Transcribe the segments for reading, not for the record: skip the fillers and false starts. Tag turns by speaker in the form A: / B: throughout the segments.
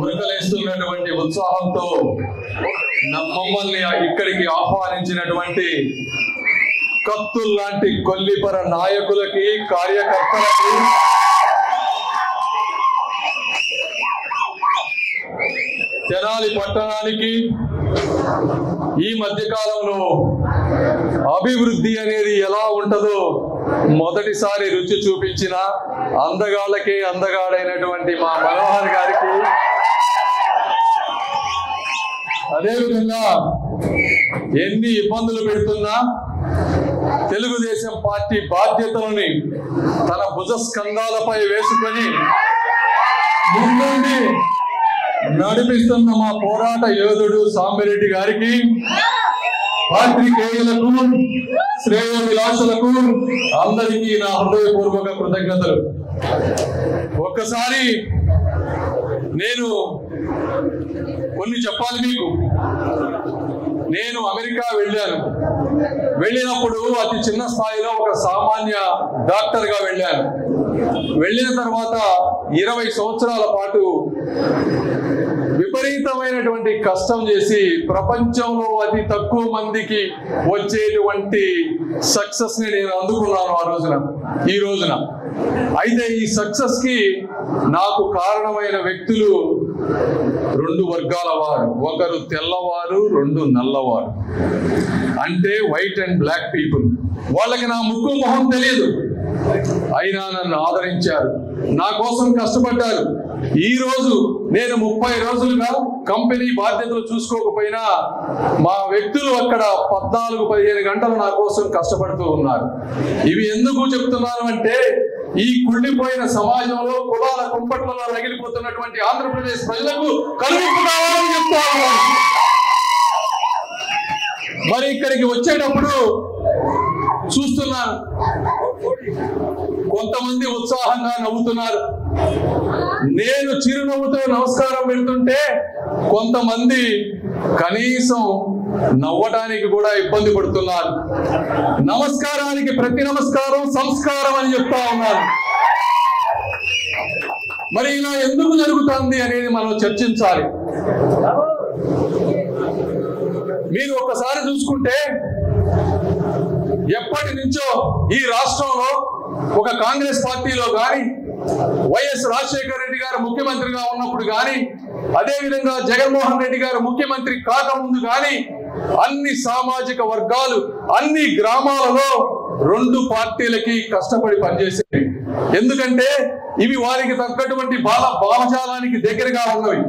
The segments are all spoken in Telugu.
A: ఉరకలేస్తున్నటువంటి ఉత్సాహంతో మమ్మల్ని ఇక్కడికి ఆహ్వానించినటువంటి కత్తుల్లాంటి కొల్లిపర నాయకులకి, కార్యకర్తలకి, తెనాలి పట్టణానికి ఈ మధ్యకాలంలో అభివృద్ధి అనేది ఎలా ఉంటుందో మొదటిసారి రుచి చూపించిన అందగాళ్ళకే అందగాడైనటువంటి మా మనోహర్ గారికి, అదేవిధంగా ఎన్ని ఇబ్బందులు పెడుతున్నా తెలుగుదేశం పార్టీ బాధ్యతలని తన భుజస్కంధాలపై వేసుకొని ముందుండి నడిపిస్తున్న మా పోరాట యోధుడు సాంబిరెడ్డి గారికి, పాత్రికేయులకు, శ్రేయోభిలాషులకు అందరికీ నా హృదయపూర్వక కృతజ్ఞతలు. ఒక్కసారి నేను కొన్ని చెప్పాలి మీకు. నేను అమెరికా వెళ్ళినప్పుడు అతి చిన్న స్థాయిలో ఒక సామాన్య డాక్టర్గా వెళ్ళాను. వెళ్ళిన తర్వాత 20 సంవత్సరాల పాటు విపరీతమైనటువంటి కష్టం చేసి ప్రపంచంలో అతి తక్కువ మందికి వచ్చేటువంటి సక్సెస్ ని నేను అందుకున్నాను ఈ రోజున. అయితే ఈ సక్సెస్ కి నాకు కారణమైన వ్యక్తులు 2 వర్గాల వారు. ఒకరు తెల్లవారు, 2 నల్లవారు. అంటే వైట్ అండ్ బ్లాక్ పీపుల్. వాళ్ళకి నా ముక్కు మొహం తెలియదు, అయినా నన్ను ఆదరించారు, నా కోసం కష్టపడ్డారు. ఈ రోజు నేను 30 రోజులుగా కంపెనీ బాధ్యతలు చూసుకోకపోయినా మా వ్యక్తులు అక్కడ 14-15 గంటలు నా కోసం కష్టపడుతూ ఉన్నారు. ఇవి ఎందుకు చెప్తున్నాను అంటే, ఈ కుళ్ళిపోయిన సమాజంలో కులాల కుంపట్లలో రగిలిపోతున్నటువంటి ఆంధ్రప్రదేశ్ ప్రజలకు కనువిప్పు కావాలని చెప్తా ఉన్నాను. మరి ఇక్కడికి వచ్చేటప్పుడు చూస్తున్నాను, కొంతమంది ఉత్సాహంగా నవ్వుతున్నారు. నేను చిరునవ్వుతో నమస్కారం పెడుతుంటే కొంతమంది కనీసం నవ్వడానికి కూడా ఇబ్బంది పడుతున్నారు. నమస్కారానికి ప్రతి నమస్కారం సంస్కారం అని చెప్తా ఉన్నారు. మరి ఇలా ఎందుకు జరుగుతుంది అనేది మనం చర్చించాలి. మీరు ఒక్కసారి చూసుకుంటే, ఎప్పటి నుంచో ఈ రాష్ట్రంలో ఒక కాంగ్రెస్ పార్టీలో కానీ, వైఎస్ రాజశేఖర రెడ్డి గారు ముఖ్యమంత్రిగా ఉన్నప్పుడు కానీ, అదేవిధంగా జగన్మోహన్ రెడ్డి గారు ముఖ్యమంత్రి కాకముందు కానీ, అన్ని సామాజిక వర్గాలు అన్ని గ్రామాలలో 2 పార్టీలకి కష్టపడి పనిచేసేవి. ఎందుకంటే ఇవి వారికి తగ్గటువంటి భావజాలానికి దగ్గరగా ఉన్నవి.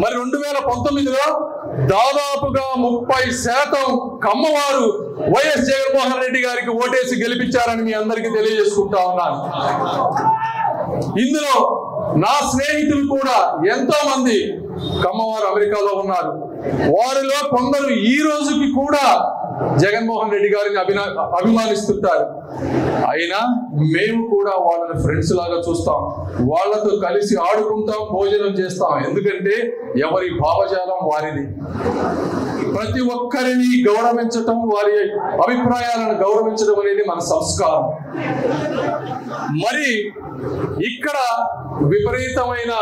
A: మరి 2019లో దాదాపుగా 30% కమ్మవారు వైఎస్ జగన్మోహన్ రెడ్డి గారికి ఓటేసి గెలిపించారని మీ అందరికీ తెలియజేసుకుంటా ఉన్నాను. ఇందులో నా స్నేహితులు కూడా ఎంతో మంది కమ్మవారు అమెరికాలో ఉన్నారు. వారిలో కొందరు ఈ రోజుకి కూడా జగన్మోహన్ రెడ్డి గారిని అభిమానిస్తుంటారు. అయినా మేము కూడా వాళ్ళని ఫ్రెండ్స్ లాగా చూస్తాం, వాళ్ళతో కలిసి ఆడుకుంటాం, భోజనం చేస్తాం. ఎందుకంటే ఎవరి భావజాలం వారిది. ప్రతి ఒక్కరిని గౌరవించటం, వారి అభిప్రాయాలను గౌరవించడం అనేది మన సంస్కారం. మరి ఇక్కడ విపరీతమైన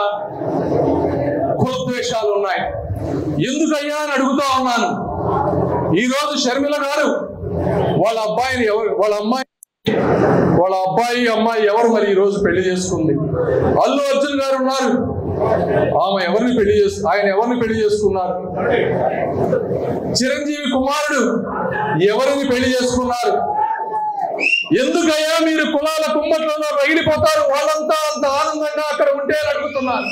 A: కులద్వేషాలు ఉన్నాయి. ఎందుకయ్యా అని అడుగుతా ఉన్నాను. ఈ రోజు షర్మిల గారు వాళ్ళ అబ్బాయి అమ్మాయి ఎవరు మరి ఈ రోజు పెళ్లి చేసుకుంది? అల్లు అర్జున్ గారు ఉన్నారు, ఆయన ఎవరిని పెళ్లి చేసుకున్నారు? చిరంజీవి కుమారుడు ఎవరిని పెళ్లి చేసుకున్నారు? ఎందుకయ్యా మీరు కులాల కుమ్మట్లలో రగిలిపోతారు? వాళ్ళంతా అంత ఆనందంగా అక్కడ ఉంటే అడుగుతున్నారు.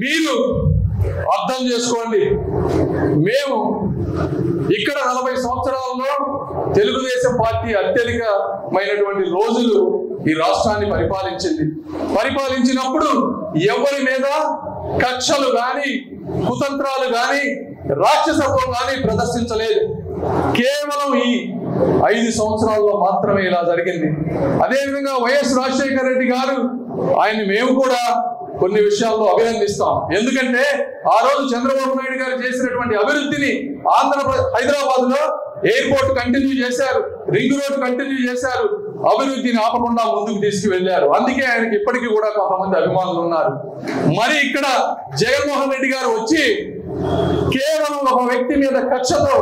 A: మీరు అర్థం చేసుకోండి. మేము ఇక్కడ 40 సంవత్సరాలలో తెలుగుదేశం పార్టీ అత్యధికమైనటువంటి రోజులు ఈ రాష్ట్రాన్ని పరిపాలించినప్పుడు ఎవరి మీద కక్షలు గాని, కుతంత్రాలు గాని, రాక్షసత్వం గాని ప్రదర్శించలేదు. కేవలం ఈ 5 సంవత్సరాల్లో మాత్రమే ఇలా జరిగింది. అదేవిధంగా వైఎస్ రాజశేఖర రెడ్డి గారు, ఆయన్ని మేము కూడా కొన్ని విషయాల్లో అభినందిస్తాం. ఎందుకంటే ఆ రోజు చంద్రబాబు నాయుడు గారు చేసినటువంటి అభివృద్ధిని హైదరాబాద్ లో ఎయిర్పోర్ట్ కంటిన్యూ చేశారు, రింగ్ రోడ్ కంటిన్యూ చేశారు, అభివృద్ధిని ఆపకుండా ముందుకు తీసుకువెళ్లారు. అందుకే ఆయనకి ఇప్పటికీ కూడా కొంతమంది అభిమానులు ఉన్నారు. మరి ఇక్కడ జగన్మోహన్ రెడ్డి గారు వచ్చి కేవలం ఒక వ్యక్తి మీద కక్షతో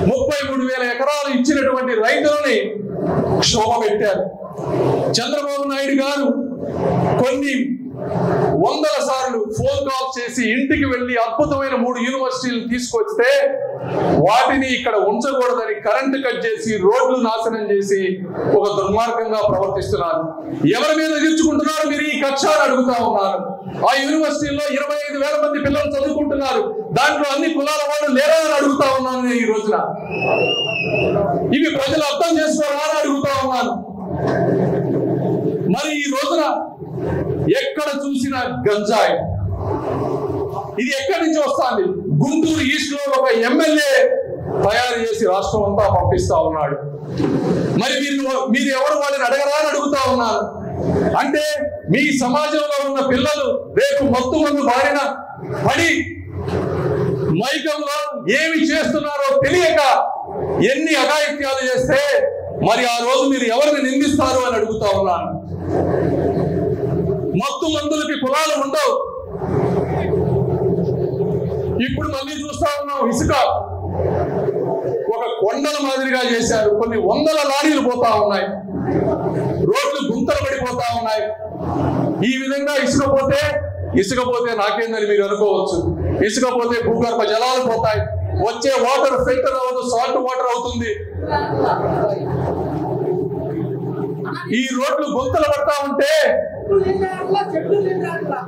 A: 33,000 ఎకరాలు ఇచ్చినటువంటి రైతులని క్షోభ పెట్టారు. చంద్రబాబు నాయుడు గారు కొన్ని వందల సార్లు ఫోన్ కాల్ చేసి ఇంటికి వెళ్లి అద్భుతమైన 3 యూనివర్సిటీలు తీసుకొస్తే వాటిని ఇక్కడ ఉంచకూడదని కరెంటు కట్ చేసి రోడ్లు నాశనం చేసి ఒక దుర్మార్గంగా ప్రవర్తిస్తున్నారు. ఎవరి మీద తీర్చుకుంటున్నారు మీరు ఈ కక్ష అని అడుగుతా ఉన్నారు. ఆ యూనివర్సిటీలో 25,000 మంది పిల్లలు చదువుకుంటున్నారు, దాంట్లో అన్ని కులాల వాళ్ళు లేరా అని అడుగుతా ఉన్నాను నేను ఈ రోజున. ఇవి ప్రజలు అర్థం చేసుకోరా అని అడుగుతా ఉన్నాను. మరి ఈ రోజున ఎక్కడ చూసిన గంజాయి, ఇది ఎక్కడి నుంచి వస్తుంది? గుంటూరు ఈస్ట్ లో ఒక ఎమ్మెల్యే తయారు చేసి రాష్ట్రం అంతా పంపిస్తా ఉన్నాడు. మరి మీరు ఎవరు వాళ్ళని అడగరా అని అడుగుతా ఉన్నారు. అంటే మీ సమాజంలో ఉన్న పిల్లలు రేపు మత్తు మందు బారిన పడి మైకంలో ఏమి చేస్తున్నారో తెలియక ఎన్ని అఘాయిత్యాలు చేస్తే మరి ఆ రోజు మీరు ఎవరిని నిందిస్తారు అని అడుగుతా ఉన్నాను. మత్తు మందులకి కులాలు ఉండవు. ఇప్పుడు మళ్ళీ చూస్తా ఉన్నాం, ఇసుక ఒక కొండల మాదిరిగా చేశారు. కొన్ని వందల లారీలు పోతా ఉన్నాయి, రోడ్లు గుంతలు పడిపోతా ఉన్నాయి. ఈ విధంగా ఇసుక పోతే నాకేందని మీరు అనుకోవచ్చు. ఇసుక పోతే భూగర్భ జలాలు పోతాయి, వచ్చే వాటర్ ఫిల్టర్ అవ్వదు, సాల్ట్ వాటర్ అవుతుంది. ఈ రోడ్లు గుంతలు పడతా ఉంటే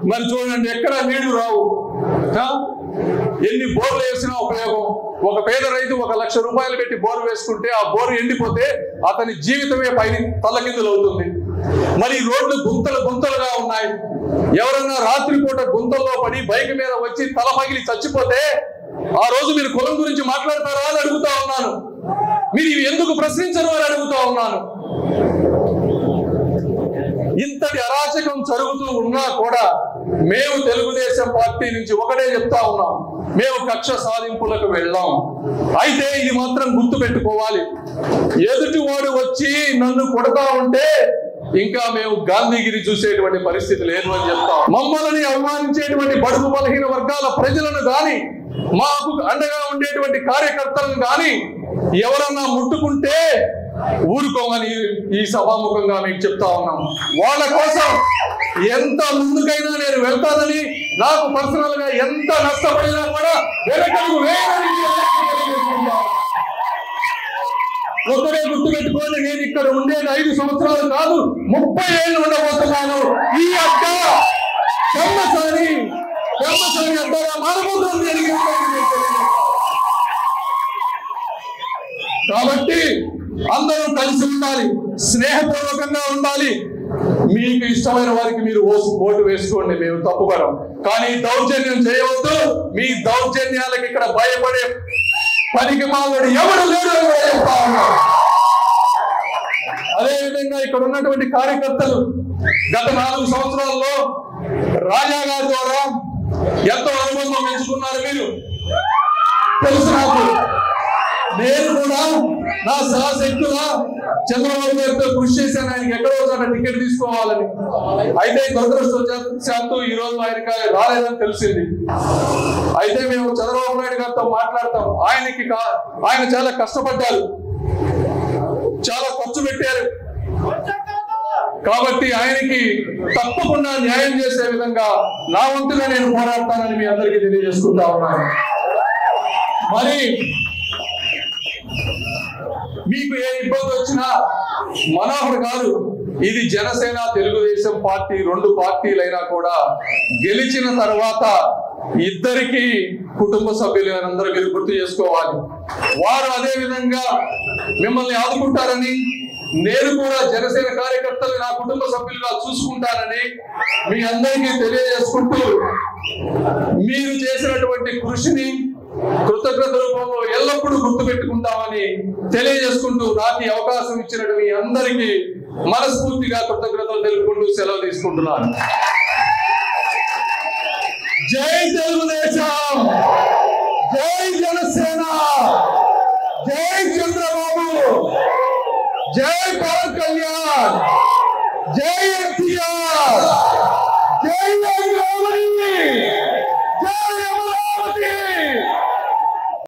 A: మరి చూడండి, ఎక్కడ నీళ్లు రావు. ఎన్ని బోర్లు వేసినా ఉపయోగం. ఒక పేద రైతు 1 లక్ష రూపాయలు పెట్టి బోరు వేసుకుంటే ఆ బోరు ఎండిపోతే అతని జీవితమే పైన తల్లకిందులు అవుతుంది. మరి రోడ్లు గుంతలుగా ఉన్నాయి. ఎవరన్నా రాత్రిపూట గుంతల్లో పడి బైక్ మీద వచ్చి తల పగిలి చచ్చిపోతే ఆ రోజు మీరు కులం గురించి మాట్లాడతారా అని అడుగుతా ఉన్నాను. మీరు ఇవి ఎందుకు ప్రశ్నించరు అని అడుగుతా ఉన్నాను. ఇంతటి అరాచకం జరుగుతూ ఉన్నా కూడా మేము తెలుగుదేశం పార్టీ నుంచి ఒకటే చెప్తా ఉన్నాం, మేము కక్ష సాధింపులకు వెళ్ళాం. అయితే ఇది మాత్రం గుర్తు పెట్టుకోవాలి, ఎదుటివాడు వచ్చి నన్ను కొడతా ఉంటే ఇంకా మేము గాంధీగిరి చూసేటువంటి పరిస్థితి లేదు అని చెప్తాం. మమ్మల్ని అవమానించేటువంటి బడుగు బలహీన వర్గాల ప్రజలను గాని, మాకు అండగా ఉండేటువంటి కార్యకర్తలను గాని ఎవరన్నా ముట్టుకుంటే ఊరుకోమని ఈ సభాముఖంగా మీకు చెప్తా ఉన్నాం. వాళ్ళ కోసం ఎంత ముందుకైనా నేను వెళ్తానని, నాకు పర్సనల్ గా ఎంత నష్టపడినా కూడా వెనకడుగు వేయని ఒకరే గుర్తు పెట్టుకోండి. నేను ఇక్కడ ఉండేది 5 సంవత్సరాలు కాదు, 30 ఏళ్ళు ఉండబోతున్నాను. ఈ అక్క బ్రహ్మచారి అక్కగా మారబోతుంది. కాబట్టి అందరూ కలిసి ఉండాలి, స్నేహపూర్వకంగా ఉండాలి. మీకు ఇష్టమైన వారికి మీరు ఓటు వేసుకోండి, మేము తప్పుపడం. కానీ దౌర్జన్యం చేయవద్దు. మీ దౌర్జన్యాలకు ఇక్కడ భయపడే పనికి మాలడు ఎవరు లేడు అని కూడా చెప్తా ఉన్నారు. అదేవిధంగా ఇక్కడ ఉన్నటువంటి కార్యకర్తలు గత 4 సంవత్సరాల్లో రాజా గారి ద్వారా ఎంతో అనుబంధం పెంచుకున్నారు. మీరు తెలుసు నాకు. నేను కూడా నా సహశక్తుల చంద్రబాబు గారితో కృషి చేశాను, ఆయనకి ఎక్కడో చోట టికెట్ తీసుకోవాలని. అయితే దురదృష్టవశాత్తు ఈ రోజు ఆయనకి రాలేదని తెలిసింది. అయితే మేము చంద్రబాబు నాయుడు గారితో మాట్లాడతాం. ఆయన చాలా కష్టపడ్డారు, చాలా ఖర్చు పెట్టారు. కాబట్టి ఆయనకి తప్పకుండా న్యాయం చేసే విధంగా నా వంతుగా నేను పోరాడతానని మీ అందరికీ తెలియజేసుకుంటా ఉన్నాను. మరి మీకు ఏ ఇబ్బంది వచ్చినా మనోహర్ గారు, ఇది జనసేన తెలుగుదేశం పార్టీ 2 పార్టీలైనా కూడా గెలిచిన తర్వాత ఇద్దరికి కుటుంబ సభ్యులు అందరూ మీరు గుర్తు చేసుకోవాలి. వారు అదే విధంగా మిమ్మల్ని ఆదుకుంటారని, నేను కూడా జనసేన కార్యకర్తలు నా కుటుంబ సభ్యులుగా చూసుకుంటానని మీ అందరికీ తెలియజేసుకుంటూ, మీరు చేసినటువంటి కృషిని కృతజ్ఞత రూపంలో ఎల్లప్పుడూ గుర్తుపెట్టుకుంటామని తెలియజేసుకుంటూ, నాకు ఈ అవకాశం ఇచ్చినట్టు మీ అందరికీ మనస్ఫూర్తిగా కృతజ్ఞతలు తెలుపుకుంటూ సెలవు తీసుకుంటున్నాను. జై తెలుగుదేశం, జై జనసేన, జై చంద్రబాబు, జై పవన్ కళ్యాణ్, జై ఎన్టీఆర్, జై రామలింగి.